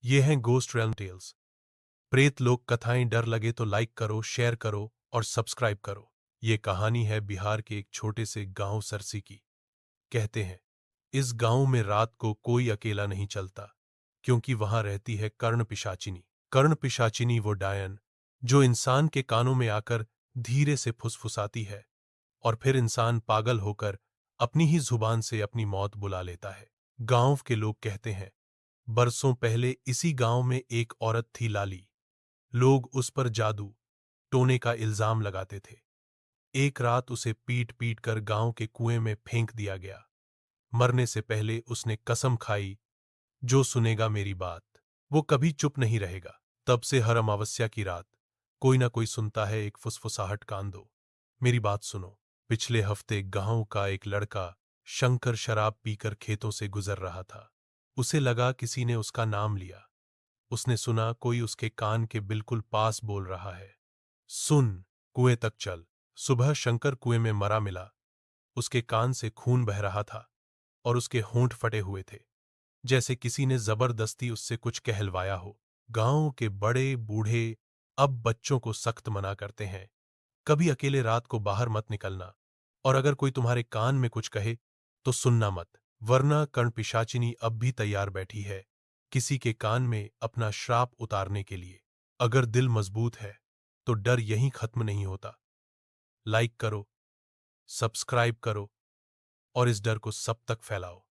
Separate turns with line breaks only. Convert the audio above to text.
ये हैं ghost realm tales, प्रेत लोक कथाएं। डर लगे तो लाइक करो, शेयर करो और सब्सक्राइब करो। ये कहानी है बिहार के एक छोटे से गांव सरसी की। कहते हैं इस गांव में रात को कोई अकेला नहीं चलता, क्योंकि वहां रहती है कर्ण पिशाचिनी। कर्ण पिशाचिनी वो डायन जो इंसान के कानों में आकर धीरे से फुसफुसाती है और फिर इंसान पागल होकर अपनी ही जुबान से अपनी मौत बुला लेता है। गांव के लोग कहते हैं बरसों पहले इसी गांव में एक औरत थी लाली। लोग उस पर जादू टोने का इल्जाम लगाते थे। एक रात उसे पीट पीट कर गांव के कुएं में फेंक दिया गया। मरने से पहले उसने कसम खाई, जो सुनेगा मेरी बात वो कभी चुप नहीं रहेगा। तब से हर अमावस्या की रात कोई ना कोई सुनता है एक फुसफुसाहट। कान दो, मेरी बात सुनो। पिछले हफ्ते गांव का एक लड़का शंकर शराब पीकर खेतों से गुजर रहा था। उसे लगा किसी ने उसका नाम लिया। उसने सुना कोई उसके कान के बिल्कुल पास बोल रहा है, सुन, कुएं तक चल। सुबह शंकर कुएं में मरा मिला। उसके कान से खून बह रहा था और उसके होंठ फटे हुए थे, जैसे किसी ने जबरदस्ती उससे कुछ कहलवाया हो। गांव के बड़े बूढ़े अब बच्चों को सख्त मना करते हैं, कभी अकेले रात को बाहर मत निकलना, और अगर कोई तुम्हारे कान में कुछ कहे तो सुनना मत, वरना कर्ण पिशाचिनी अब भी तैयार बैठी है किसी के कान में अपना श्राप उतारने के लिए। अगर दिल मजबूत है तो डर यहीं खत्म नहीं होता। लाइक करो, सब्सक्राइब करो और इस डर को सब तक फैलाओ।